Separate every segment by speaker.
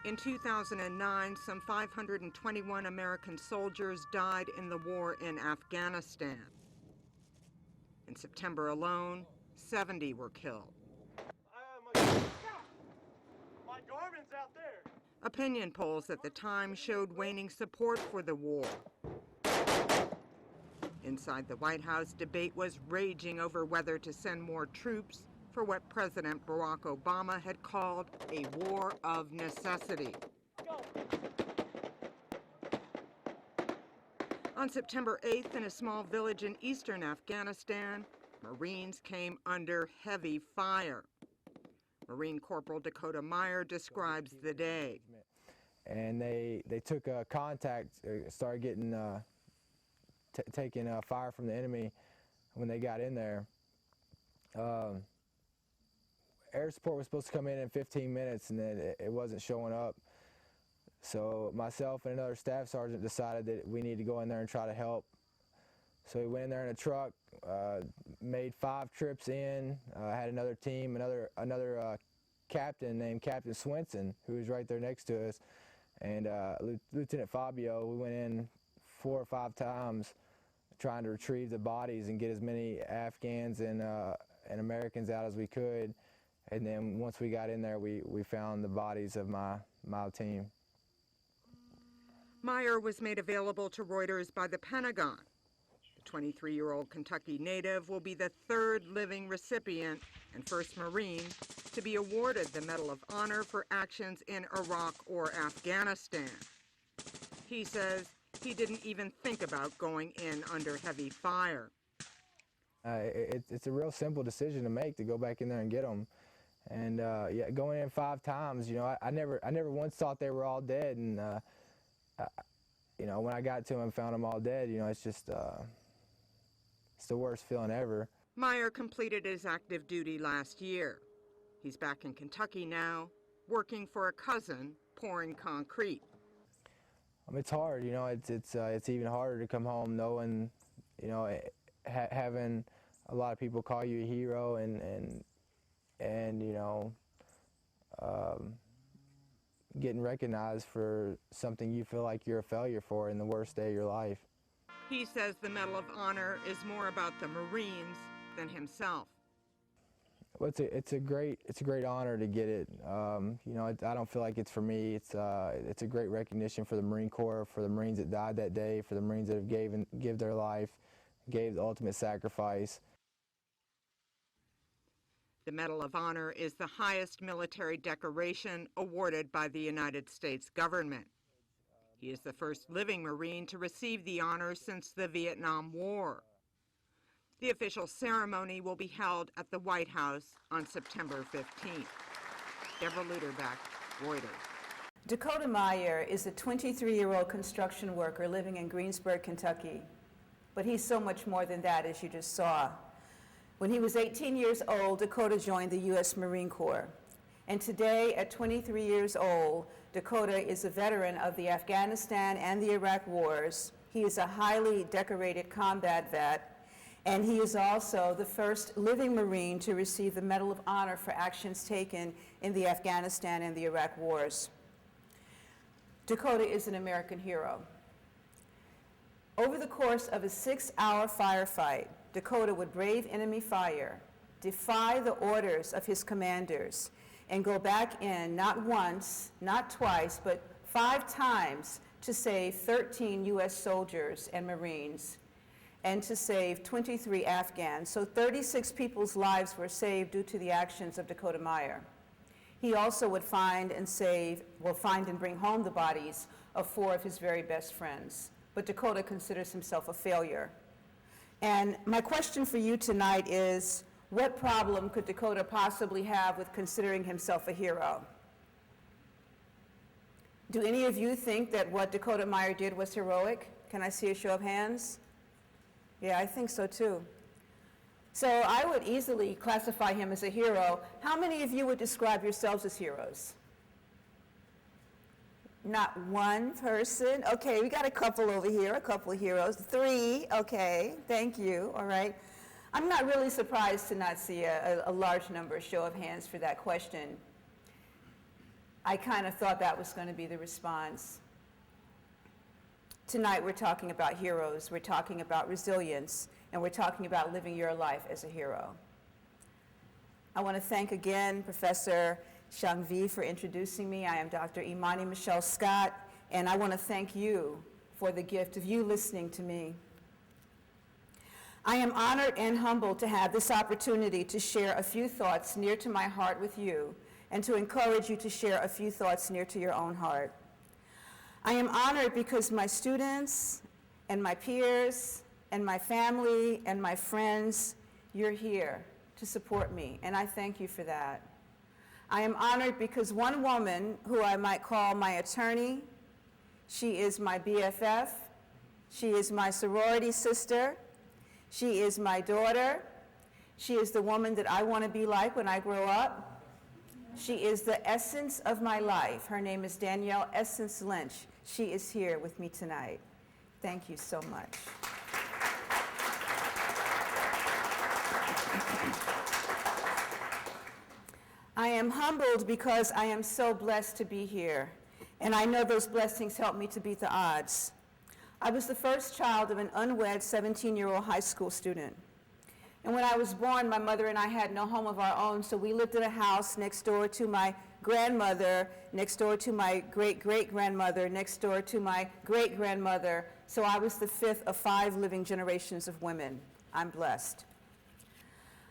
Speaker 1: In 2009, some 521 American soldiers died in the war in Afghanistan. In September alone, 70 were killed.
Speaker 2: My garment's out there.
Speaker 1: Opinion polls at the time showed waning support for the war. Inside the White House, debate was raging over whether to send more troops for what President Barack Obama had called a war of necessity.
Speaker 2: Go.
Speaker 1: On September 8th, in a small village in eastern Afghanistan, Marines came under heavy fire. Marine Corporal Dakota Meyer describes the day.
Speaker 3: And they took contact, started getting taking fire from the enemy when they got in there. Air support was supposed to come in 15 minutes, and then it wasn't showing up. So myself and another staff sergeant decided that we need to go in there and try to help. So we went in there in a truck, made 5 trips in, had another team, another captain named Captain Swenson, who was right there next to us, and Lieutenant Fabio. We went in 4 or 5 times trying to retrieve the bodies and get as many Afghans and Americans out as we could. And then once we got in there, we found the bodies of my team.
Speaker 1: Meyer was made available to Reuters by the Pentagon. The 23-year-old Kentucky native will be the 3rd living recipient and first Marine to be awarded the Medal of Honor for actions in Iraq or Afghanistan. He says he didn't even think about going in under heavy fire.
Speaker 3: It's a real simple decision to make, to go back in there and get them. And yeah, going in 5 times, you know, I never once thought they were all dead. And you know, when I got to them and found them all dead, you know, it's just it's the worst feeling ever.
Speaker 1: Meyer completed his active duty last year. He's back in Kentucky now, working for a cousin, pouring concrete.
Speaker 3: It's hard, you know. It's even harder to come home knowing, you know, having a lot of people call you a hero and you know, getting recognized for something you feel like you're a failure for in the worst day of your life.
Speaker 1: He says the Medal of Honor is more about the Marines than himself.
Speaker 3: Well, it's a great honor to get it. You know, I don't feel like it's for me. It's a great recognition for the Marine Corps, for the Marines that died that day, for the Marines that have gave their life, gave the ultimate sacrifice.
Speaker 1: The Medal of Honor is the highest military decoration awarded by the United States government. He is the first living Marine to receive the honor since the Vietnam War. The official ceremony will be held at the White House on September 15th. Deborah Luderback, Reuters.
Speaker 4: Dakota Meyer is a 23-year-old construction worker living in Greensburg, Kentucky. But he's so much more than that, as you just saw. When he was 18 years old, Dakota joined the U.S. Marine Corps. And today, at 23 years old, Dakota is a veteran of the Afghanistan and the Iraq wars. He is a highly decorated combat vet, and he is also the first living Marine to receive the Medal of Honor for actions taken in the Afghanistan and the Iraq wars. Dakota is an American hero. Over the course of a 6-hour firefight, Dakota would brave enemy fire, defy the orders of his commanders, and go back in not once, not twice, but 5 times to save 13 U.S. soldiers and Marines, and to save 23 Afghans. So 36 people's lives were saved due to the actions of Dakota Meyer. He also would find and bring home the bodies of 4 of his very best friends. But Dakota considers himself a failure. And my question for you tonight is, what problem could Dakota possibly have with considering himself a hero? Do any of you think that what Dakota Meyer did was heroic? Can I see a show of hands? Yeah, I think so too. So I would easily classify him as a hero. How many of you would describe yourselves as heroes? Not one person? Okay, we got a couple over here, a couple of heroes. 3, okay, thank you, all right. I'm not really surprised to not see a large number, show of hands for that question. I kind of thought that was going to be the response. Tonight we're talking about heroes, we're talking about resilience, and we're talking about living your life as a hero. I want to thank again Professor Shangvi for introducing me. I am Dr. Imani Michelle Scott, and I want to thank you for the gift of you listening to me. I am honored and humbled to have this opportunity to share a few thoughts near to my heart with you, and to encourage you to share a few thoughts near to your own heart. I am honored because my students and my peers and my family and my friends, you're here to support me, and I thank you for that. I am honored because one woman who I might call my attorney, she is my BFF, she is my sorority sister, she is my daughter, she is the woman that I want to be like when I grow up. She is the essence of my life. Her name is Danielle Essence Lynch. She is here with me tonight. Thank you so much. I am humbled because I am so blessed to be here, and I know those blessings help me to beat the odds. I was the first child of an unwed 17-year-old high school student. And when I was born, my mother and I had no home of our own, so we lived in a house next door to my grandmother, next door to my great-great-grandmother, next door to my great-grandmother. So I was the fifth of 5 living generations of women. I'm blessed.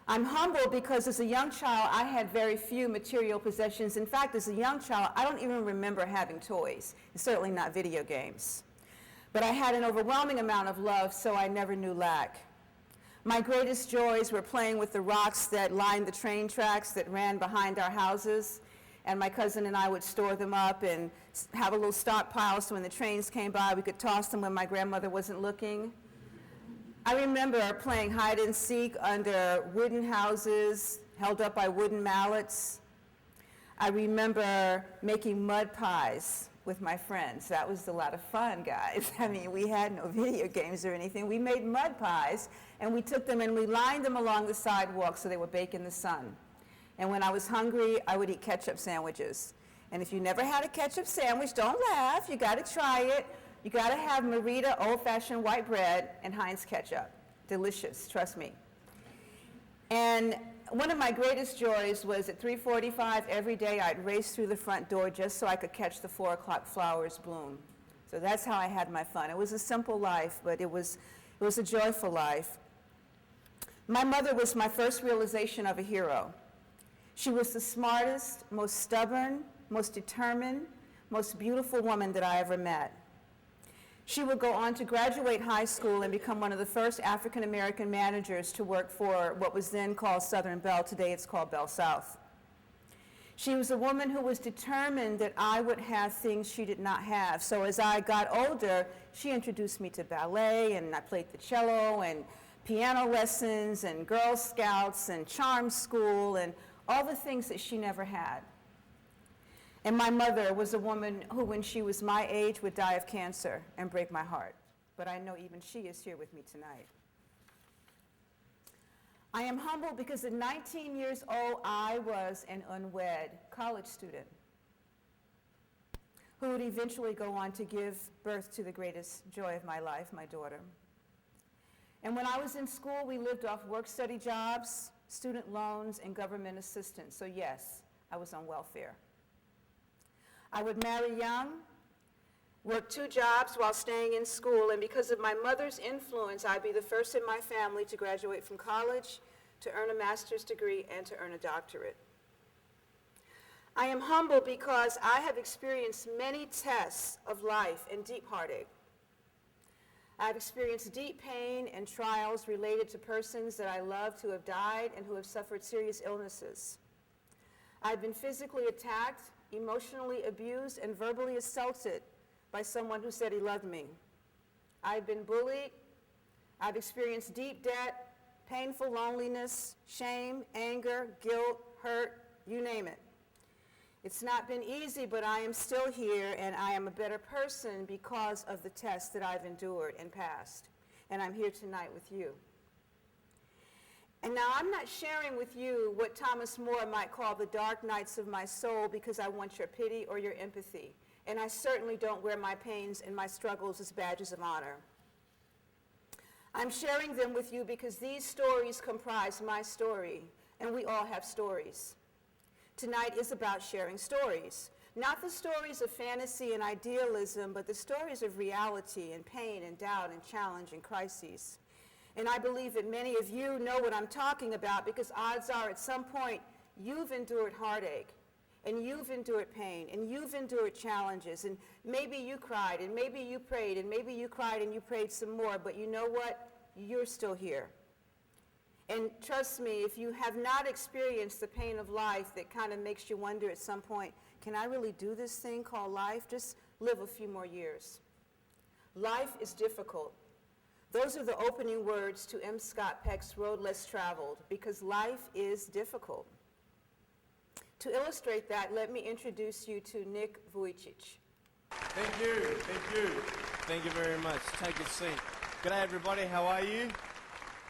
Speaker 4: I'm humbled because as a young child, I had very few material possessions. In fact, as a young child, I don't even remember having toys, and certainly not video games. But I had an overwhelming amount of love, so I never knew lack. My greatest joys were playing with the rocks that lined the train tracks that ran behind our houses, and my cousin and I would store them up and have a little stockpile so when the trains came by, we could toss them when my grandmother wasn't looking. I remember playing hide and seek under wooden houses held up by wooden mallets. I remember making mud pies with my friends. That was a lot of fun, guys. I mean, we had no video games or anything. We made mud pies, and we took them and we lined them along the sidewalk so they would bake in the sun. And when I was hungry, I would eat ketchup sandwiches. And if you never had a ketchup sandwich, don't laugh. You got to try it. You got to have Merita old-fashioned white bread and Heinz ketchup. Delicious, trust me. And one of my greatest joys was at 3:45 every day I'd race through the front door just so I could catch the 4 o'clock flowers bloom. So that's how I had my fun. It was a simple life, but it was a joyful life. My mother was my first realization of a hero. She was the smartest, most stubborn, most determined, most beautiful woman that I ever met. She would go on to graduate high school and become one of the first African American managers to work for what was then called Southern Bell. Today it's called Bell South. She was a woman who was determined that I would have things she did not have. So as I got older, she introduced me to ballet, and I played the cello, and piano lessons, and Girl Scouts, and charm school, and all the things that she never had. And my mother was a woman who, when she was my age, would die of cancer and break my heart. But I know even she is here with me tonight. I am humbled because at 19 years old, I was an unwed college student who would eventually go on to give birth to the greatest joy of my life, my daughter. And when I was in school, we lived off work-study jobs, student loans, and government assistance. So yes, I was on welfare. I would marry young, work 2 jobs while staying in school, and because of my mother's influence, I'd be the first in my family to graduate from college, to earn a master's degree, and to earn a doctorate. I am humbled because I have experienced many tests of life and deep heartache. I've experienced deep pain and trials related to persons that I loved who have died and who have suffered serious illnesses. I've been physically attacked, emotionally abused, and verbally assaulted by someone who said he loved me. I've been bullied. I've experienced deep debt, painful loneliness, shame, anger, guilt, hurt, you name it. It's not been easy, but I am still here, and I am a better person because of the tests that I've endured and passed. And I'm here tonight with you. And now I'm not sharing with you what Thomas More might call the dark nights of my soul because I want your pity or your empathy. And I certainly don't wear my pains and my struggles as badges of honor. I'm sharing them with you because these stories comprise my story, and we all have stories. Tonight is about sharing stories. Not the stories of fantasy and idealism, but the stories of reality and pain and doubt and challenge and crises. And I believe that many of you know what I'm talking about because odds are at some point you've endured heartache, and you've endured pain, and you've endured challenges, and maybe you cried, and maybe you prayed, and maybe you cried and you prayed some more, but you know what? You're still here. And trust me, if you have not experienced the pain of life that kind of makes you wonder at some point, can I really do this thing called life? Just live a few more years. Life is difficult. Those are the opening words to M. Scott Peck's Road Less Traveled, because life is difficult. To illustrate that, let me introduce you to Nick Vujicic.
Speaker 5: Thank you, thank you. Thank you very much. Take a seat. G'day everybody, how are you?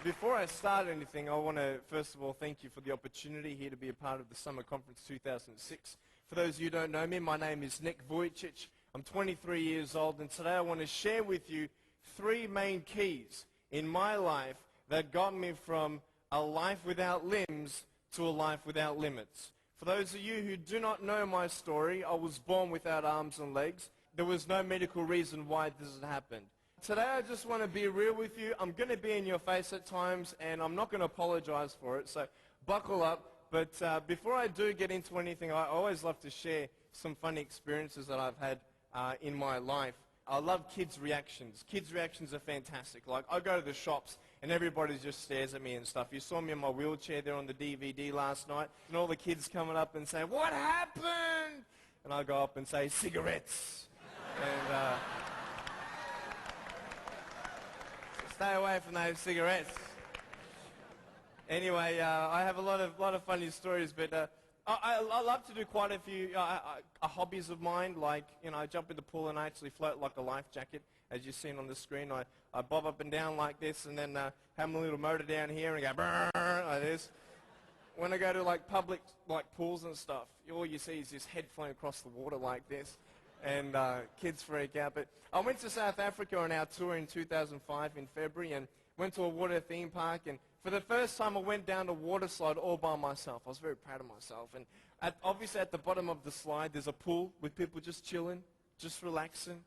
Speaker 5: Before I start anything, I want to first of all thank you for the opportunity here to be a part of the Summer Conference 2006. For those of you who don't know me, my name is Nick Vujicic. I'm 23 years old, and today I want to share with you 3 main keys in my life that got me from a life without limbs to a life without limits. For those of you who do not know my story, I was born without arms and legs. There was no medical reason why this had happened. Today I just want to be real with you. I'm going to be in your face at times, and I'm not going to apologize for it, so buckle up. But before I do get into anything, I always love to share some funny experiences that I've had in my life. I love kids' reactions. Kids' reactions are fantastic. Like, I go to the shops and everybody just stares at me and stuff. You saw me in my wheelchair there on the DVD last night, and all the kids coming up and saying, "What happened?" And I go up and say, "Cigarettes." And stay away from those cigarettes. Anyway, I have a lot of funny stories, but I love to do quite a few hobbies of mine, like, I jump in the pool and I actually float like a life jacket, as you've seen on the screen. I bob up and down like this, and then have my little motor down here and go brrr, like this. When I go to public pools and stuff, all you see is this head floating across the water like this, and kids freak out. But I went to South Africa on our tour in 2005 in February, and went to a water theme park, and for the first time I went down a water slide all by myself. I was very proud of myself. And obviously at the bottom of the slide there's a pool with people just chilling, just relaxing,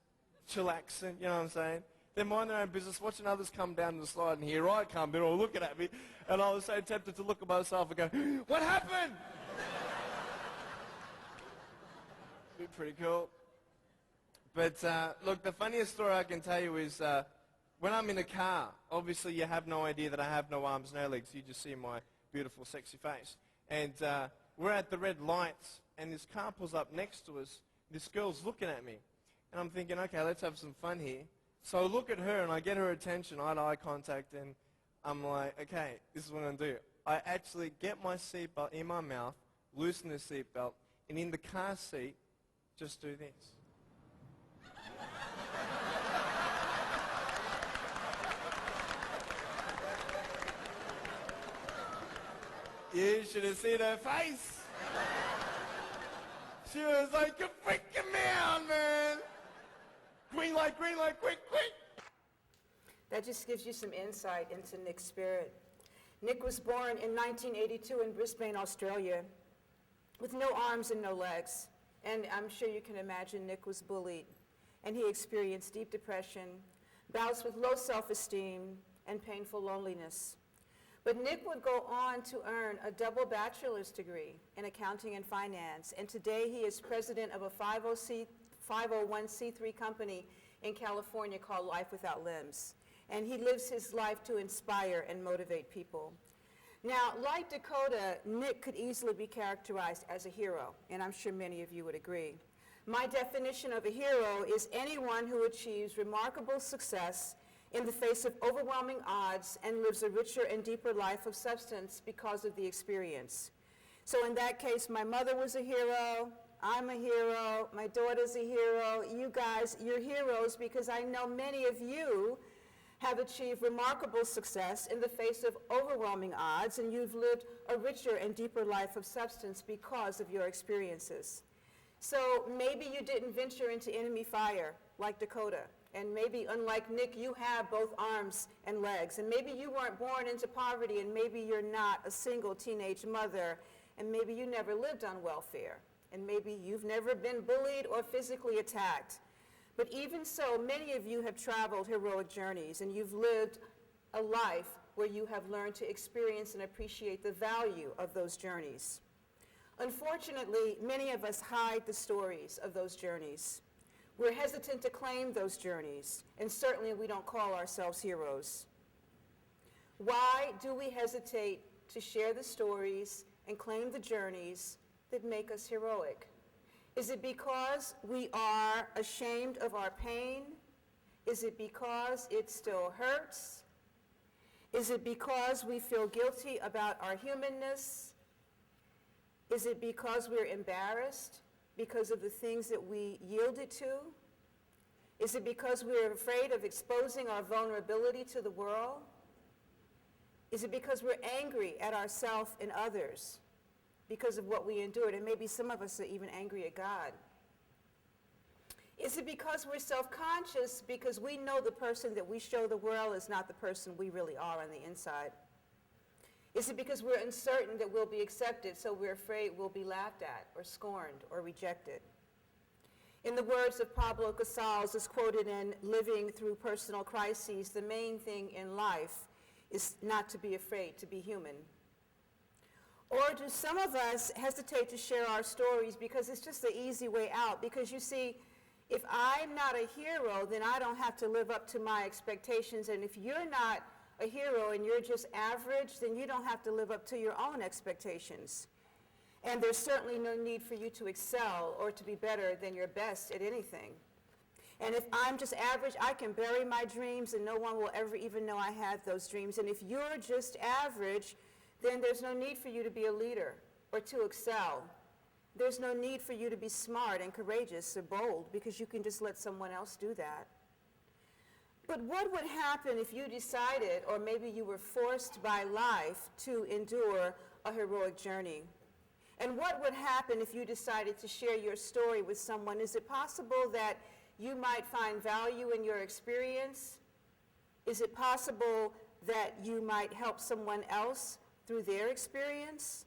Speaker 5: chillaxing, you know what I'm saying? They're minding their own business, watching others come down the slide, and here I come, they're all looking at me, and I was so tempted to look at myself and go, "What happened?" Be pretty cool. But look, the funniest story I can tell you is when I'm in a car. Obviously you have no idea that I have no arms, no legs. You just see my beautiful, sexy face. And we're at the red lights, and this car pulls up next to us. This girl's looking at me. And I'm thinking, okay, let's have some fun here. So I look at her, and I get her attention, eye contact, and I'm like, okay, this is what I'm going to do. I actually get my seatbelt in my mouth, loosen the seatbelt, and in the car seat, just do this. You should have seen her face. She was like, "You're freaking me out, man. Green light, quick, quick."
Speaker 4: That just gives you some insight into Nick's spirit. Nick was born in 1982 in Brisbane, Australia, with no arms and no legs. And I'm sure you can imagine Nick was bullied. And he experienced deep depression, bouts with low self-esteem, and painful loneliness. But Nick would go on to earn a double bachelor's degree in accounting and finance, and today he is president of a 501c3 company in California called Life Without Limbs. And he lives his life to inspire and motivate people. Now, like Dakota, Nick could easily be characterized as a hero, and I'm sure many of you would agree. My definition of a hero is anyone who achieves remarkable success in the face of overwhelming odds and lives a richer and deeper life of substance because of the experience. So in that case, my mother was a hero, I'm a hero, my daughter's a hero, you guys, you're heroes because I know many of you have achieved remarkable success in the face of overwhelming odds, and you've lived a richer and deeper life of substance because of your experiences. So maybe you didn't venture into enemy fire like Dakota, and maybe unlike Nick, you have both arms and legs, and maybe you weren't born into poverty, and maybe you're not a single teenage mother, and maybe you never lived on welfare, and maybe you've never been bullied or physically attacked. But even so, many of you have traveled heroic journeys, and you've lived a life where you have learned to experience and appreciate the value of those journeys. Unfortunately, many of us hide the stories of those journeys. We're hesitant to claim those journeys, and certainly we don't call ourselves heroes. Why do we hesitate to share the stories and claim the journeys that make us heroic? Is it because we are ashamed of our pain? Is it because it still hurts? Is it because we feel guilty about our humanness? Is it because we're embarrassed because of the things that we yielded to? Is it because we're afraid of exposing our vulnerability to the world? Is it because we're angry at ourselves and others because of what we endured? And maybe some of us are even angry at God. Is it because we're self-conscious because we know the person that we show the world is not the person we really are on the inside? Is it because we're uncertain that we'll be accepted, so we're afraid we'll be laughed at or scorned or rejected? In the words of Pablo Casals, as quoted in Living Through Personal Crises, the main thing in life is not to be afraid to be human. Or do some of us hesitate to share our stories because it's just the easy way out? Because you see, if I'm not a hero, then I don't have to live up to my expectations. And if you're not a hero and you're just average, then you don't have to live up to your own expectations. And there's certainly no need for you to excel or to be better than your best at anything. And if I'm just average, I can bury my dreams and no one will ever even know I had those dreams. And if you're just average, then there's no need for you to be a leader or to excel. There's no need for you to be smart and courageous or bold because you can just let someone else do that. But what would happen if you decided, or maybe you were forced by life to endure a heroic journey? And what would happen if you decided to share your story with someone? Is it possible that you might find value in your experience? Is it possible that you might help someone else through their experience?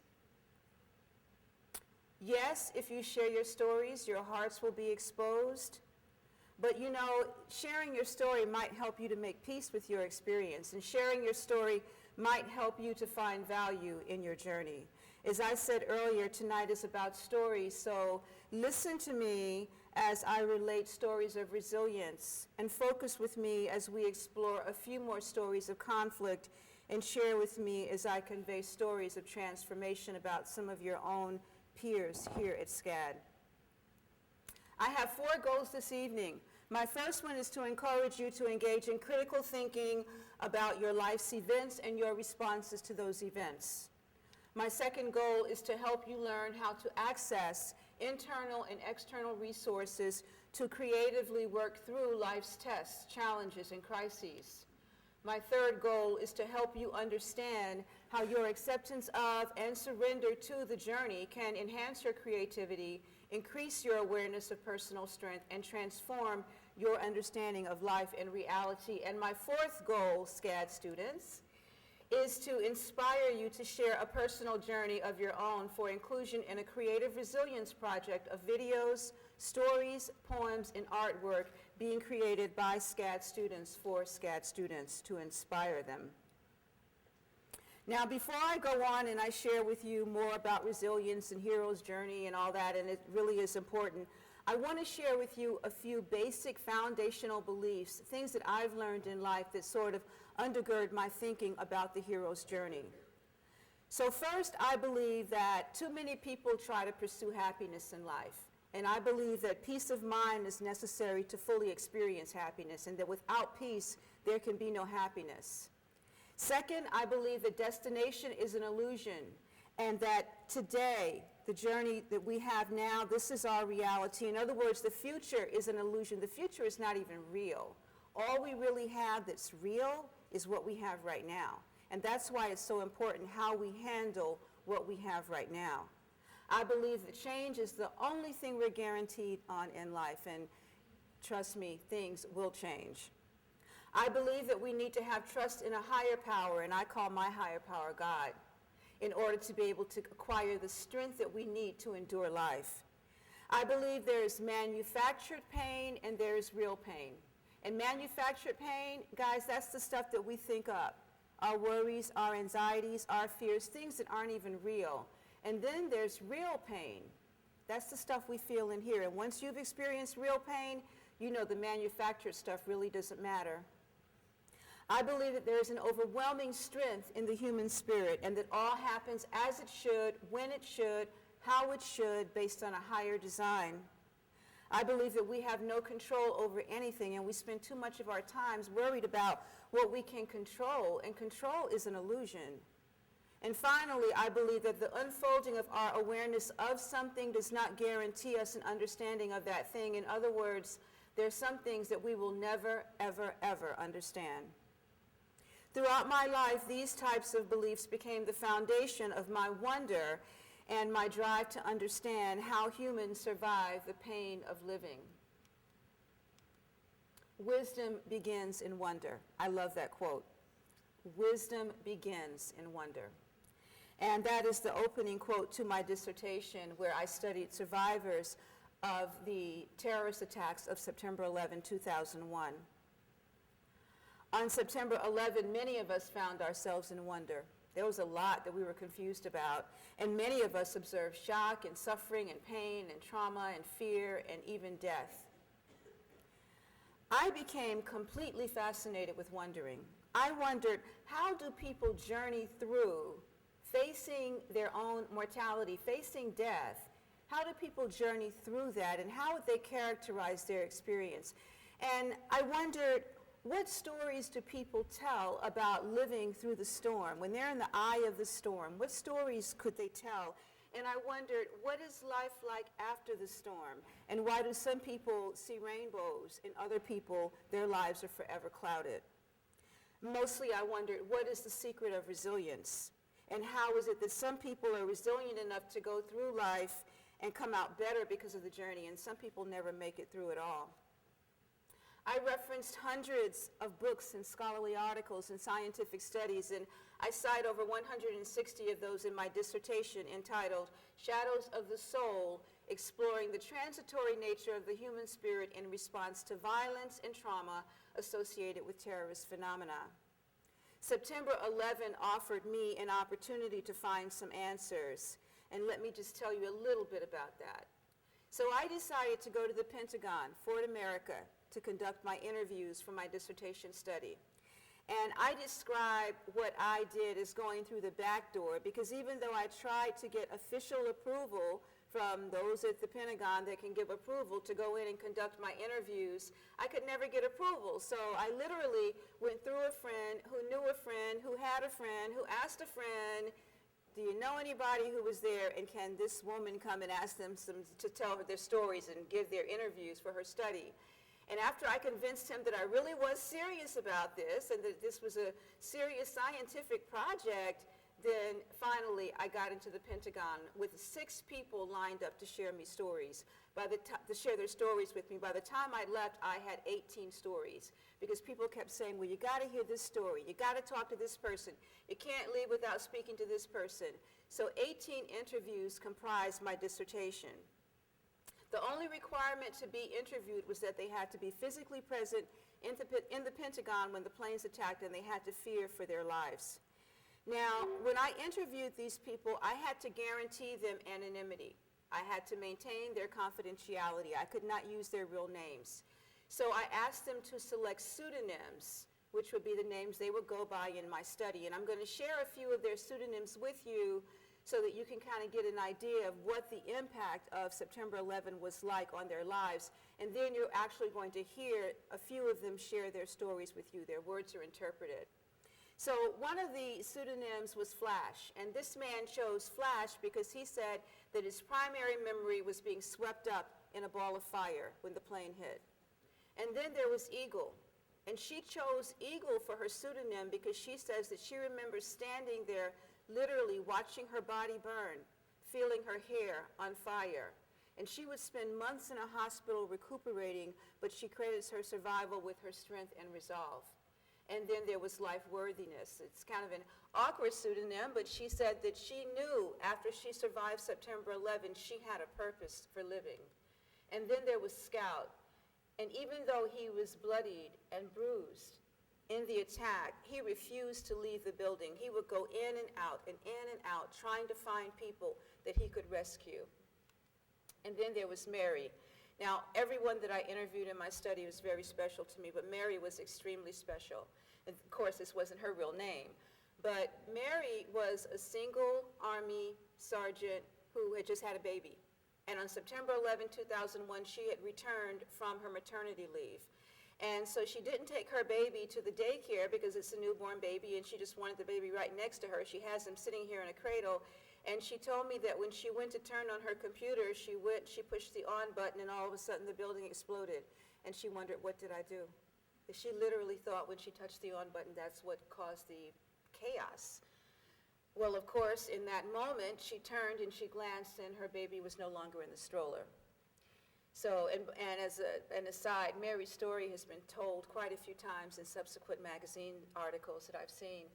Speaker 4: Yes, if you share your stories, your hearts will be exposed. But you know, sharing your story might help you to make peace with your experience, and sharing your story might help you to find value in your journey. As I said earlier, tonight is about stories, so listen to me as I relate stories of resilience, and focus with me as we explore a few more stories of conflict, and share with me as I convey stories of transformation about some of your own peers here at SCAD. I have 4 goals this evening. My first one is to encourage you to engage in critical thinking about your life's events and your responses to those events. My second goal is to help you learn how to access internal and external resources to creatively work through life's tests, challenges, and crises. My third goal is to help you understand how your acceptance of and surrender to the journey can enhance your creativity, increase your awareness of personal strength, and transform your understanding of life and reality. And my fourth goal, SCAD students, is to inspire you to share a personal journey of your own for inclusion in a creative resilience project of videos, stories, poems, and artwork being created by SCAD students for SCAD students to inspire them. Now, before I go on and I share with you more about resilience and hero's journey and all that, and it really is important, I want to share with you a few basic foundational beliefs, things that I've learned in life that sort of undergird my thinking about the hero's journey. So first, I believe that too many people try to pursue happiness in life. And I believe that peace of mind is necessary to fully experience happiness, and that without peace, there can be no happiness. Second, I believe that destination is an illusion, and that today, the journey that we have now, this is our reality. In other words, the future is an illusion. The future is not even real. All we really have that's real is what we have right now. And that's why it's so important how we handle what we have right now. I believe that change is the only thing we're guaranteed on in life, and trust me, things will change. I believe that we need to have trust in a higher power, and I call my higher power God, in order to be able to acquire the strength that we need to endure life. I believe there's manufactured pain and there's real pain. And manufactured pain, guys, that's the stuff that we think up. Our worries, our anxieties, our fears, things that aren't even real. And then there's real pain. That's the stuff we feel in here. And once you've experienced real pain, you know the manufactured stuff really doesn't matter. I believe that there's an overwhelming strength in the human spirit, and that all happens as it should, when it should, how it should, based on a higher design. I believe that we have no control over anything, and we spend too much of our times worried about what we can control, and control is an illusion. And finally, I believe that the unfolding of our awareness of something does not guarantee us an understanding of that thing. In other words, there are some things that we will never, ever, ever understand. Throughout my life, these types of beliefs became the foundation of my wonder and my drive to understand how humans survive the pain of living. Wisdom begins in wonder. I love that quote. Wisdom begins in wonder. And that is the opening quote to my dissertation, where I studied survivors of the terrorist attacks of September 11, 2001. On September 11, many of us found ourselves in wonder. There was a lot that we were confused about, and many of us observed shock and suffering and pain and trauma and fear and even death. I became completely fascinated with wondering. I wondered, how do people journey through facing their own mortality, facing death? How do people journey through that, and how would they characterize their experience? And I wondered, what stories do people tell about living through the storm? When they're in the eye of the storm, what stories could they tell? And I wondered, what is life like after the storm? And why do some people see rainbows and other people, their lives are forever clouded? Mostly I wondered, what is the secret of resilience? And how is it that some people are resilient enough to go through life and come out better because of the journey, and some people never make it through at all? I referenced hundreds of books and scholarly articles and scientific studies, and I cite over 160 of those in my dissertation entitled Shadows of the Soul, Exploring the Transitory Nature of the Human Spirit in Response to Violence and Trauma Associated with Terrorist Phenomena. September 11 offered me an opportunity to find some answers, and let me just tell you a little bit about that. So I decided to go to the Pentagon, Fort America, to conduct my interviews for my dissertation study. And I describe what I did as going through the back door, because even though I tried to get official approval from those at the Pentagon that can give approval to go in and conduct my interviews, I could never get approval. So I literally went through a friend who knew a friend who had a friend who asked a friend, do you know anybody who was there, and can this woman come and ask them to tell her their stories and give their interviews for her study? And after I convinced him that I really was serious about this and that this was a serious scientific project, then finally I got into the Pentagon with 6 people lined up to share me stories. To share their stories with me. By the time I left, I had 18 stories, because people kept saying, well, you got to hear this story. You got to talk to this person. You can't leave without speaking to this person. So 18 interviews comprised my dissertation. The only requirement to be interviewed was that they had to be physically present in the Pentagon when the planes attacked, and they had to fear for their lives. Now, when I interviewed these people, I had to guarantee them anonymity. I had to maintain their confidentiality. I could not use their real names. So I asked them to select pseudonyms, which would be the names they would go by in my study. And I'm going to share a few of their pseudonyms with you so that you can kind of get an idea of what the impact of September 11 was like on their lives. And then you're actually going to hear a few of them share their stories with you. Their words are interpreted. So one of the pseudonyms was Flash, and this man chose Flash because he said that his primary memory was being swept up in a ball of fire when the plane hit. And then there was Eagle. And she chose Eagle for her pseudonym because she says that she remembers standing there literally watching her body burn, feeling her hair on fire. And she would spend months in a hospital recuperating, but she credits her survival with her strength and resolve. And then there was Life Worthiness. It's kind of an awkward pseudonym, but she said that she knew after she survived September 11, she had a purpose for living. And then there was Scout. And even though he was bloodied and bruised in the attack, he refused to leave the building. He would go in and out and in and out, trying to find people that he could rescue. And then there was Mary. Now, everyone that I interviewed in my study was very special to me, but Mary was extremely special. And of course, this wasn't her real name. But Mary was a single Army sergeant who had just had a baby. And on September 11, 2001, she had returned from her maternity leave. And so she didn't take her baby to the daycare because it's a newborn baby, and she just wanted the baby right next to her. She has him sitting here in a cradle. And she told me that when she went to turn on her computer, she pushed the on button, and all of a sudden the building exploded. And she wondered, what did I do? She literally thought when she touched the on button, that's what caused the chaos. Well, of course, in that moment, she turned and she glanced, and her baby was no longer in the stroller. So, and as an aside, Mary's story has been told quite a few times in subsequent magazine articles that I've seen.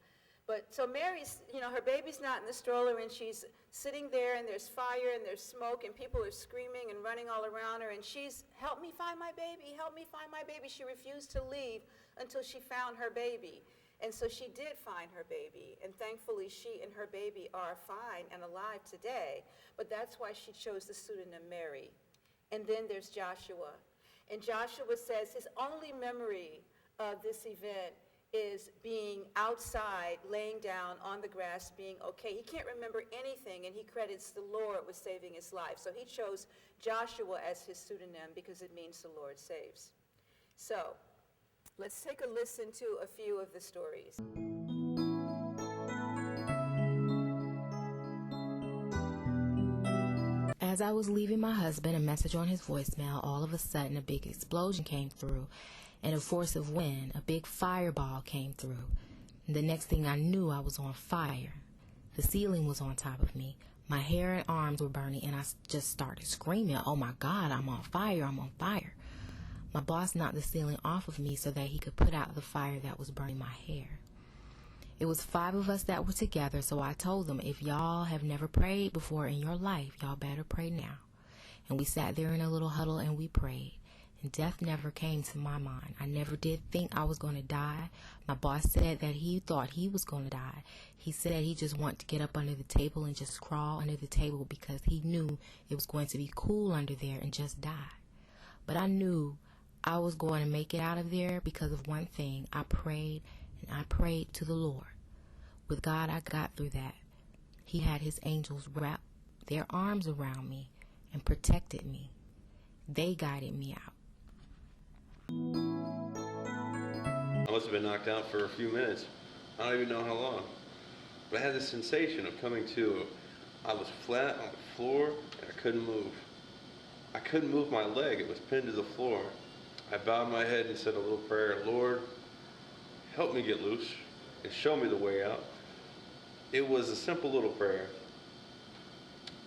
Speaker 4: But so Mary's, her baby's not in the stroller, and she's sitting there, and there's fire, and there's smoke, and people are screaming and running all around her, and she's, help me find my baby, help me find my baby. She refused to leave until she found her baby. And so she did find her baby, and thankfully she and her baby are fine and alive today, but that's why she chose the pseudonym Mary. And then there's Joshua. And Joshua says his only memory of this event is being outside, laying down on the grass, being okay. He can't remember anything, and he credits the Lord with saving his life. So he chose Joshua as his pseudonym because it means the Lord saves. So let's take a listen to a few of the stories.
Speaker 6: As I was leaving my husband a message on his voicemail, all of a sudden a big explosion came through, and a force of wind, a big fireball came through. And the next thing I knew, I was on fire. The ceiling was on top of me. My hair and arms were burning, and I just started screaming, oh my God, I'm on fire, I'm on fire. My boss knocked the ceiling off of me so that he could put out the fire that was burning my hair. It was 5 of us that were together, so I told them, if y'all have never prayed before in your life, y'all better pray now. And we sat there in a little huddle and we prayed. And death never came to my mind. I never did think I was going to die. My boss said that he thought he was going to die. He said he just wanted to get up under the table and just crawl under the table because he knew it was going to be cool under there and just die. But I knew I was going to make it out of there because of one thing. I prayed, and I prayed to the Lord. With God, I got through that. He had his angels wrap their arms around me and protected me. They guided me out.
Speaker 7: I must have been knocked out for a few minutes. I don't even know how long. But I had this sensation of coming to. I was flat on the floor and I couldn't move. I couldn't move my leg. It was pinned to the floor. I bowed my head and said a little prayer, Lord, help me get loose and show me the way out. It was a simple little prayer.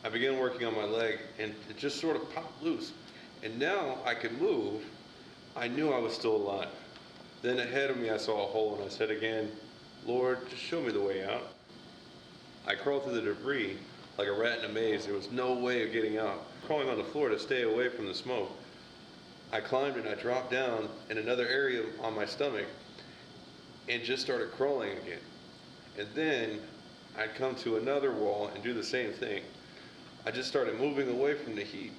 Speaker 7: I began working on my leg and it just sort of popped loose. And now I could move. I knew I was still alive. Then ahead of me I saw a hole and I said again, Lord, just show me the way out. I crawled through the debris like a rat in a maze. There was no way of getting out. Crawling on the floor to stay away from the smoke. I climbed and I dropped down in another area on my stomach and just started crawling again. And then I'd come to another wall and do the same thing. I just started moving away from the heat.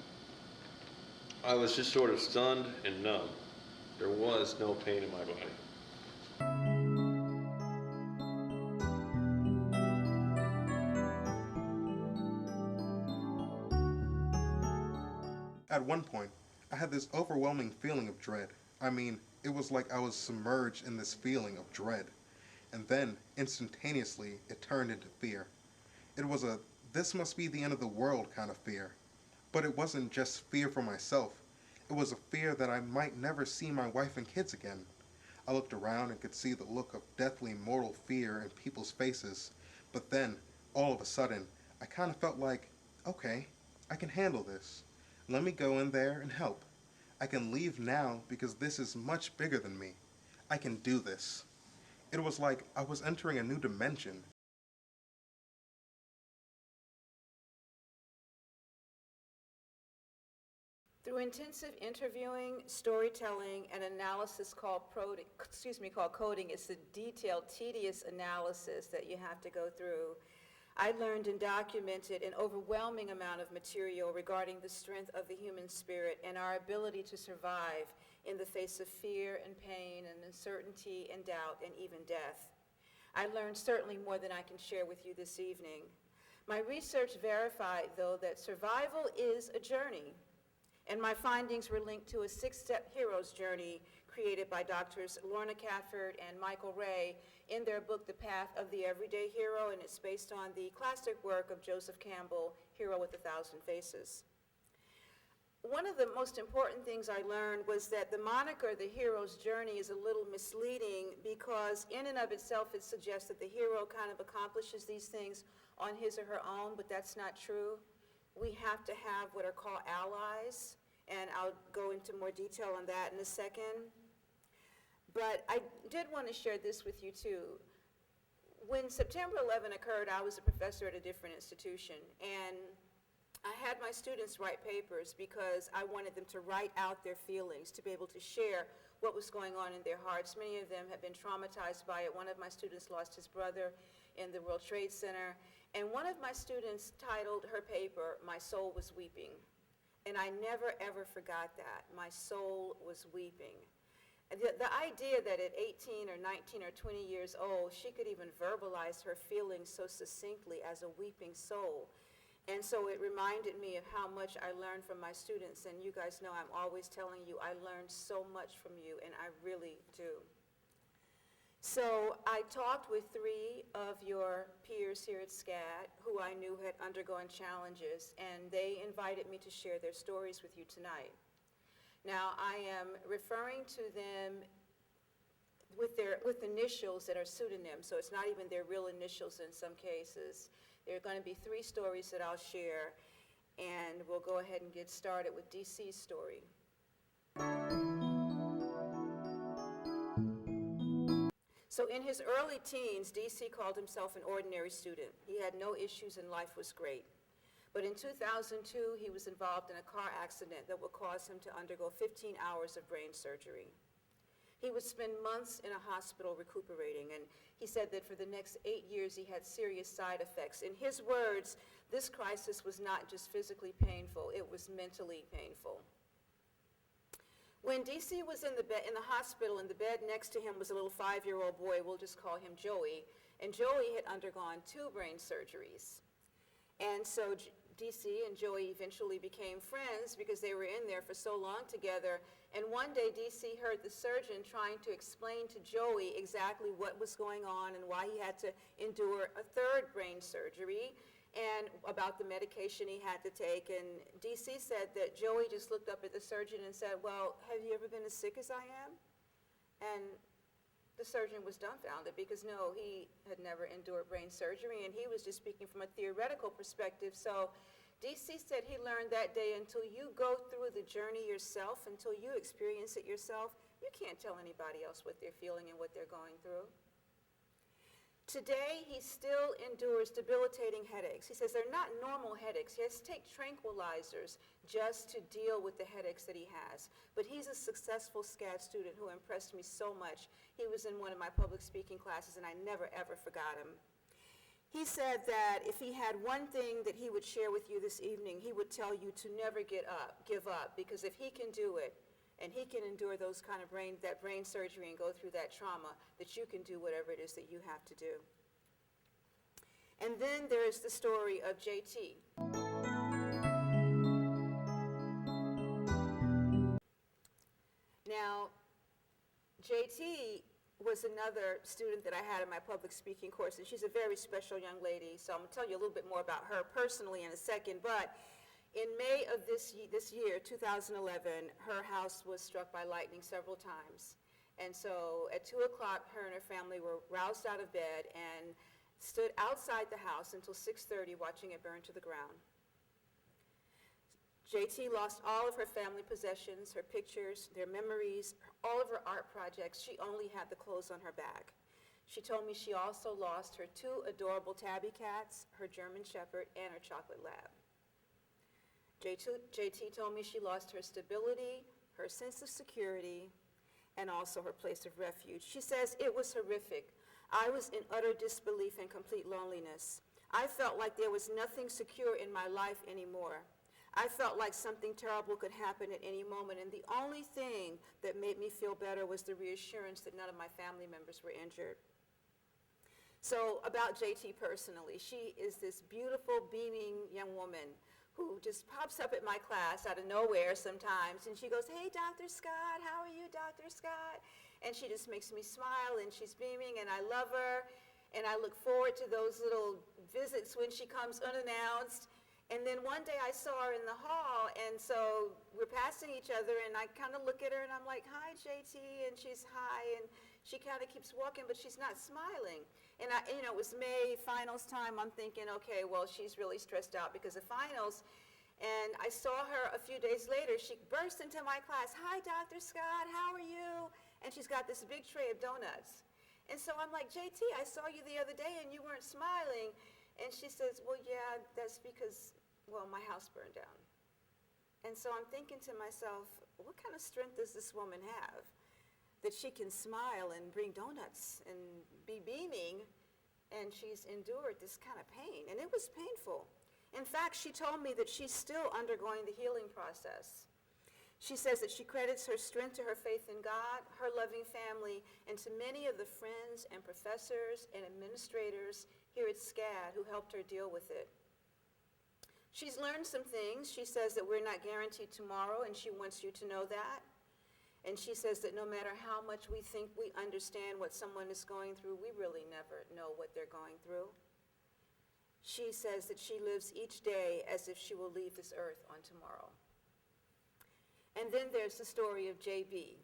Speaker 7: I was just sort of stunned and numb. There was no pain in my body.
Speaker 8: At one point, I had this overwhelming feeling of dread. I mean, it was like I was submerged in this feeling of dread. And then, instantaneously, it turned into fear. It was a, this must be the end of the world kind of fear. But it wasn't just fear for myself. It was a fear that I might never see my wife and kids again. I looked around and could see the look of deathly mortal fear in people's faces. But then, all of a sudden, I kind of felt like, okay, I can handle this. Let me go in there and help. I can leave now because this is much bigger than me. I can do this. It was like I was entering a new dimension.
Speaker 4: Through intensive interviewing, storytelling, and analysis called coding, it's the detailed, tedious analysis that you have to go through. I learned and documented an overwhelming amount of material regarding the strength of the human spirit and our ability to survive in the face of fear and pain and uncertainty and doubt and even death. I learned certainly more than I can share with you this evening. My research verified, though, that survival is a journey. And my findings were linked to a 6-step hero's journey created by Doctors Lorna Catford and Michael Ray in their book, The Path of the Everyday Hero, and it's based on the classic work of Joseph Campbell, Hero with 1,000 Faces. One of the most important things I learned was that the moniker, the hero's journey, is a little misleading because in and of itself it suggests that the hero kind of accomplishes these things on his or her own, but that's not true. We have to have what are called allies, and I'll go into more detail on that in a second. But I did want to share this with you too. When September 11 occurred, I was a professor at a different institution, and I had my students write papers because I wanted them to write out their feelings, to be able to share what was going on in their hearts. Many of them have been traumatized by it. One of my students lost his brother in the World Trade Center. And one of my students titled her paper, "My Soul Was Weeping." And I never, ever forgot that. My soul was weeping. The idea that at 18 or 19 or 20 years old, she could even verbalize her feelings so succinctly as a weeping soul. And so it reminded me of how much I learned from my students. And you guys know I'm always telling you I learned so much from you, and I really do. So I talked with 3 of your peers here at SCAD who I knew had undergone challenges, and they invited me to share their stories with you tonight. Now, I am referring to them with initials that are pseudonyms, so it's not even their real initials in some cases. There are going to be 3 stories that I'll share, and we'll go ahead and get started with DC's story. So in his early teens, DC called himself an ordinary student. He had no issues and life was great. But in 2002, he was involved in a car accident that would cause him to undergo 15 hours of brain surgery. He would spend months in a hospital recuperating, and he said that for the next 8 years he had serious side effects. In his words, this crisis was not just physically painful, it was mentally painful. When DC was in the hospital, in the bed next to him was a little 5-year-old boy, we'll just call him Joey, and Joey had undergone 2 brain surgeries. And so DC and Joey eventually became friends because they were in there for so long together. And one day DC heard the surgeon trying to explain to Joey exactly what was going on and why he had to endure a 3rd brain surgery and about the medication he had to take. And DC said that Joey just looked up at the surgeon and said, "Well, have you ever been as sick as I am?" And the surgeon was dumbfounded because no, he had never endured brain surgery, and he was just speaking from a theoretical perspective. So DC said he learned that day, until you go through the journey yourself, until you experience it yourself, you can't tell anybody else what they're feeling and what they're going through. Today, he still endures debilitating headaches. He says they're not normal headaches. He has to take tranquilizers just to deal with the headaches that he has. But he's a successful SCAD student who impressed me so much. He was in one of my public speaking classes, and I never, ever forgot him. He said that if he had one thing that he would share with you this evening, he would tell you to never give up, because if he can do it, and he can endure those kind of brain surgery and go through that trauma, that you can do whatever it is that you have to do. And then there's the story of JT. Now, JT was another student that I had in my public speaking course, and she's a very special young lady, so I'm going to tell you a little bit more about her personally in a second. But in May of this year, 2011, her house was struck by lightning several times. And so at 2 o'clock, her and her family were roused out of bed and stood outside the house until 6:30 watching it burn to the ground. JT lost all of her family possessions, her pictures, their memories, all of her art projects. She only had the clothes on her back. She told me she also lost her 2 adorable tabby cats, her German Shepherd, and her chocolate lab. JT told me she lost her stability, her sense of security, and also her place of refuge. She says, "It was horrific. I was in utter disbelief and complete loneliness. I felt like there was nothing secure in my life anymore. I felt like something terrible could happen at any moment, and the only thing that made me feel better was the reassurance that none of my family members were injured." So about JT personally, she is this beautiful, beaming young woman who just pops up at my class out of nowhere sometimes, and she goes, "Hey, Dr. Scott, how are you, Dr. Scott?" And she just makes me smile, and she's beaming, and I love her, and I look forward to those little visits when she comes unannounced. And then one day I saw her in the hall, and so we're passing each other, and I kind of look at her, and I'm like, "Hi, JT," and she's hi, and she kind of keeps walking, but she's not smiling. And it was May, finals time. I'm thinking, okay, well, she's really stressed out because of finals. And I saw her a few days later. She burst into my class, "Hi, Dr. Scott, how are you?" And she's got this big tray of donuts. And so I'm like, "JT, I saw you the other day, and you weren't smiling." And she says, "Well, yeah, that's because, well, my house burned down." And so I'm thinking to myself, what kind of strength does this woman have that she can smile and bring donuts and be beaming, and she's endured this kind of pain? And it was painful. In fact, she told me that she's still undergoing the healing process. She says that she credits her strength to her faith in God, her loving family, and to many of the friends and professors and administrators here at SCAD who helped her deal with it. She's learned some things. She says that we're not guaranteed tomorrow, and she wants you to know that. And she says that no matter how much we think we understand what someone is going through, we really never know what they're going through. She says that she lives each day as if she will leave this earth on tomorrow. And then there's the story of JB.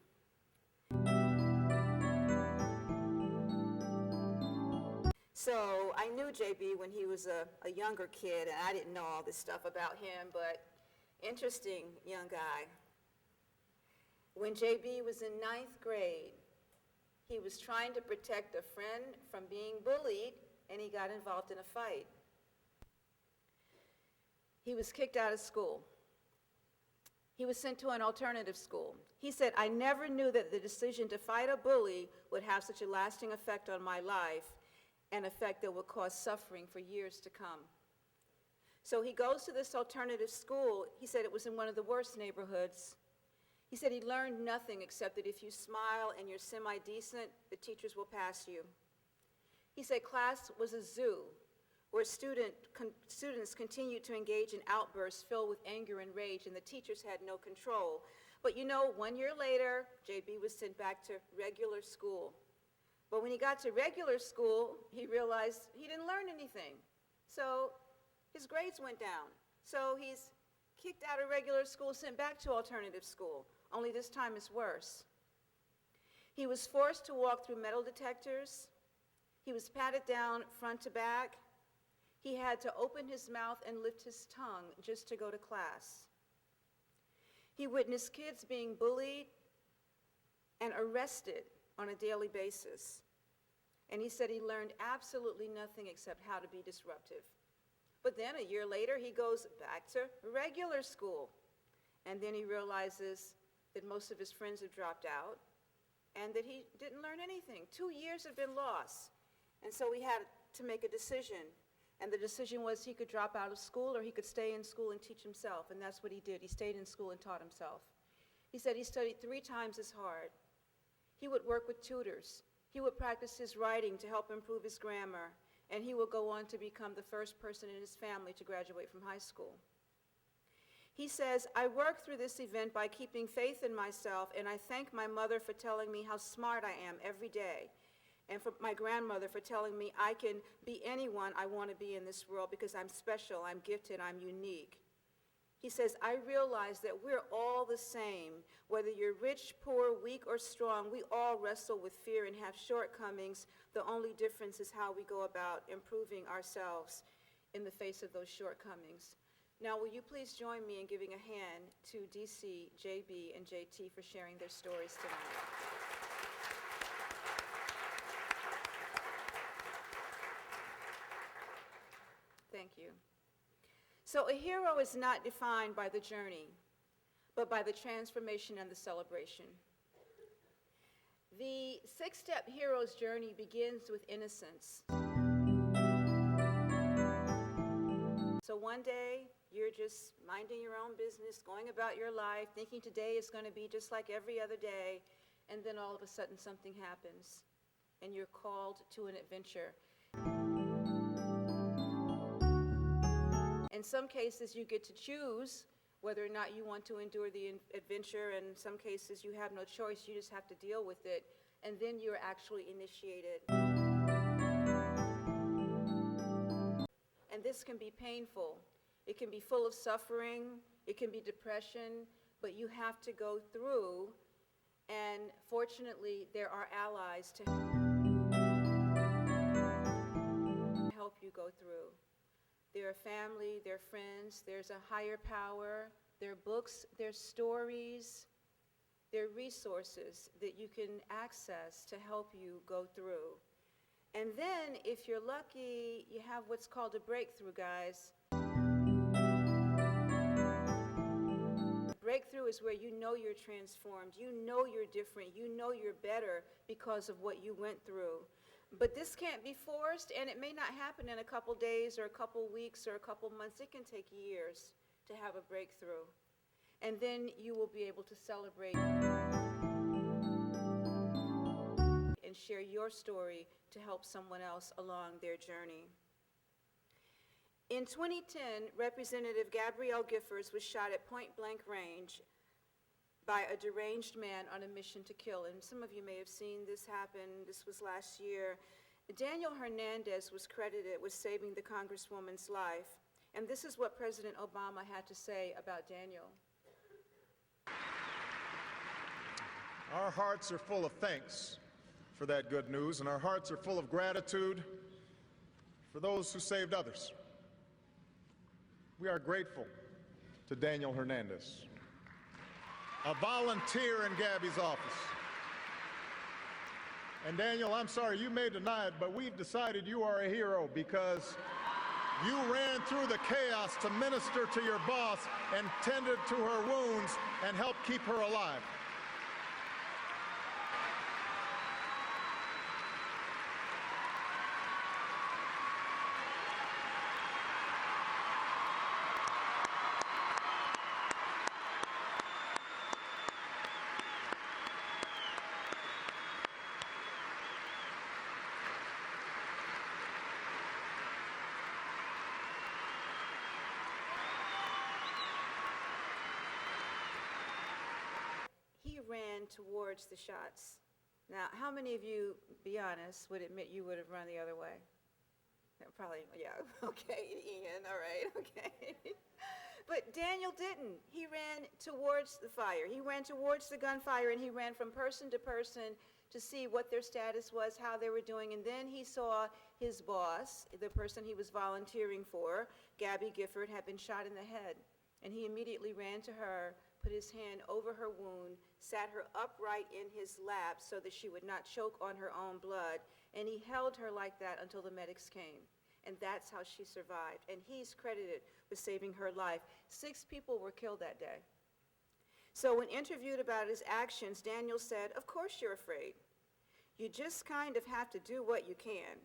Speaker 4: So I knew JB when he was a younger kid, and I didn't know all this stuff about him, but interesting young guy. When JB was in 9th grade, he was trying to protect a friend from being bullied, and he got involved in a fight. He was kicked out of school. He was sent to an alternative school. He said, "I never knew that the decision to fight a bully would have such a lasting effect on my life, an effect that would cause suffering for years to come." So he goes to this alternative school. He said it was in one of the worst neighborhoods. He said he learned nothing except that if you smile and you're semi-decent, the teachers will pass you. He said class was a zoo where students continued to engage in outbursts filled with anger and rage, and the teachers had no control. But 1 year later, JB was sent back to regular school. But when he got to regular school, he realized he didn't learn anything. So his grades went down. So he's kicked out of regular school, sent back to alternative school, only this time it's worse. He was forced to walk through metal detectors. He was patted down front to back. He had to open his mouth and lift his tongue just to go to class. He witnessed kids being bullied and arrested on a daily basis. And he said he learned absolutely nothing except how to be disruptive. But then a year later, he goes back to regular school. And then he realizes that most of his friends have dropped out and that he didn't learn anything. 2 years have been lost. And so he had to make a decision. And the decision was he could drop out of school or he could stay in school and teach himself. And that's what he did. He stayed in school and taught himself. He said he studied 3 times as hard. He would work with tutors. He would practice his writing to help improve his grammar. And he would go on to become the first person in his family to graduate from high school. He says, "I worked through this event by keeping faith in myself, and I thank my mother for telling me how smart I am every day, and for my grandmother for telling me I can be anyone I want to be in this world because I'm special, I'm gifted, I'm unique." He says, I realize that we're all the same. Whether you're rich, poor, weak, or strong, we all wrestle with fear and have shortcomings. The only difference is how we go about improving ourselves in the face of those shortcomings. Now, will you please join me in giving a hand to DC, JB, and JT for sharing their stories tonight. Thank you. So a hero is not defined by the journey, but by the transformation and the celebration. The six-step hero's journey begins with innocence. So one day, you're just minding your own business, going about your life, thinking today is going to be just like every other day, and then all of a sudden something happens, and you're called to an adventure. In some cases, you get to choose whether or not you want to endure the adventure. In some cases, you have no choice. You just have to deal with it. And then you're actually initiated. And this can be painful. It can be full of suffering. It can be depression. But you have to go through. And fortunately, there are allies to help you go through. Their family, their friends, there's a higher power, their books, their stories, their resources that you can access to help you go through. And then, if you're lucky, you have what's called a breakthrough, guys. Breakthrough is where you know you're transformed, you know you're different, you know you're better because of what you went through. But this can't be forced, and it may not happen in a couple days or a couple weeks or a couple months. It can take years to have a breakthrough. And then you will be able to celebrate and share your story to help someone else along their journey. In 2010, Representative Gabrielle Giffords was shot at point-blank range by a deranged man on a mission to kill. And some of you may have seen this happen. This was last year. Daniel Hernandez was credited with saving the Congresswoman's life. And this is what President Obama had to say about Daniel.
Speaker 9: Our hearts are full of thanks for that good news, and our hearts are full of gratitude for those who saved others. We are grateful to Daniel Hernandez, a volunteer in Gabby's office. And Daniel, I'm sorry, you may deny it, but we've decided you are a hero because you ran through the chaos to minister to your boss and tended to her wounds and helped keep her alive.
Speaker 4: Ran towards the shots. Now, how many of you, be honest, would admit you would have run the other way? Probably, yeah, okay, Ian, all right, okay. But Daniel didn't. He ran towards the fire. He ran towards the gunfire, and he ran from person to person to see what their status was, how they were doing, and then he saw his boss, the person he was volunteering for, Gabby Gifford, had been shot in the head, and he immediately ran to her, put his hand over her wound, sat her upright in his lap so that she would not choke on her own blood, and he held her like that until the medics came. And that's how she survived. And he's credited with saving her life. 6 people were killed that day. So when interviewed about his actions, Daniel said, "Of course you're afraid. You just kind of have to do what you can.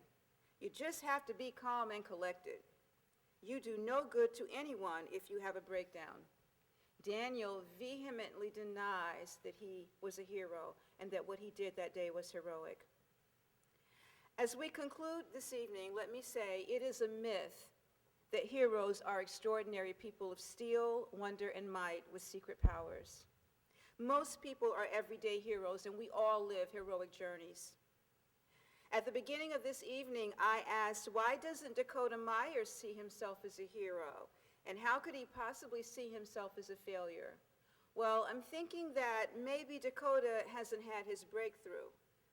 Speaker 4: You just have to be calm and collected. You do no good to anyone if you have a breakdown." Daniel vehemently denies that he was a hero and that what he did that day was heroic. As we conclude this evening, let me say it is a myth that heroes are extraordinary people of steel, wonder, and might with secret powers. Most people are everyday heroes, and we all live heroic journeys. At the beginning of this evening, I asked, why doesn't Dakota Myers see himself as a hero? And how could he possibly see himself as a failure? Well, I'm thinking that maybe Dakota hasn't had his breakthrough.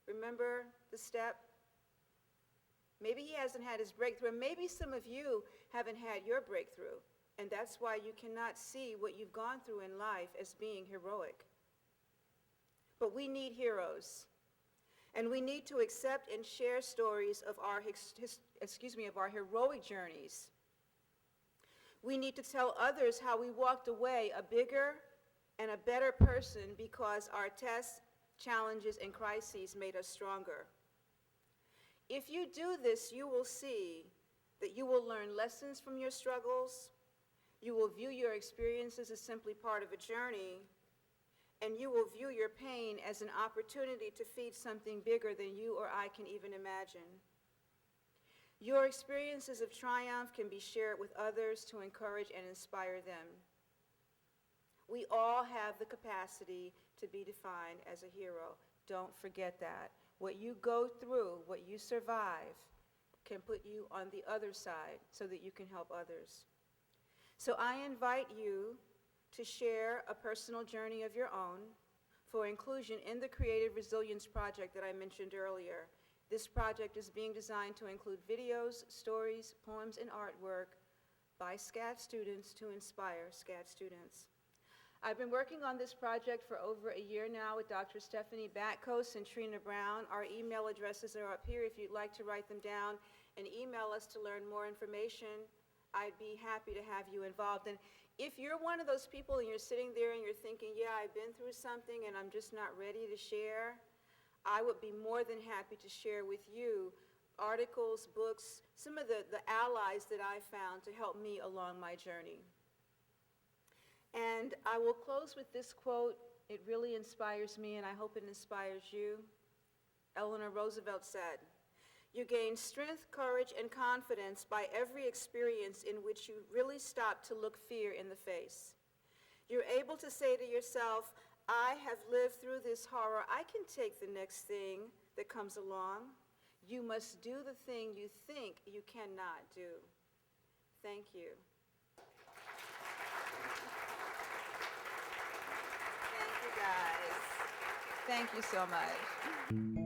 Speaker 4: Remember the step? Maybe he hasn't had his breakthrough. Maybe some of you haven't had your breakthrough, and that's why you cannot see what you've gone through in life as being heroic. But we need heroes, and we need to accept and share stories of our heroic journeys. We need to tell others how we walked away a bigger and a better person because our tests, challenges, and crises made us stronger. If you do this, you will see that you will learn lessons from your struggles, you will view your experiences as simply part of a journey, and you will view your pain as an opportunity to feed something bigger than you or I can even imagine. Your experiences of triumph can be shared with others to encourage and inspire them. We all have the capacity to be defined as a hero. Don't forget that. What you go through, what you survive, can put you on the other side so that you can help others. So I invite you to share a personal journey of your own for inclusion in the Creative Resilience Project that I mentioned earlier. This project is being designed to include videos, stories, poems, and artwork by SCAD students to inspire SCAD students. I've been working on this project for over a year now with Dr. Stephanie Batkos and Trina Brown. Our email addresses are up here if you'd like to write them down and email us to learn more information. I'd be happy to have you involved. And if you're one of those people and you're sitting there and you're thinking, yeah, I've been through something and I'm just not ready to share, I would be more than happy to share with you articles, books, some of the allies that I found to help me along my journey. And I will close with this quote. It really inspires me, and I hope it inspires you. Eleanor Roosevelt said, "You gain strength, courage, and confidence by every experience in which you really stop to look fear in the face. You're able to say to yourself, I have lived through this horror. I can take the next thing that comes along. You must do the thing you think you cannot do." Thank you. Thank you, guys. Thank you so much.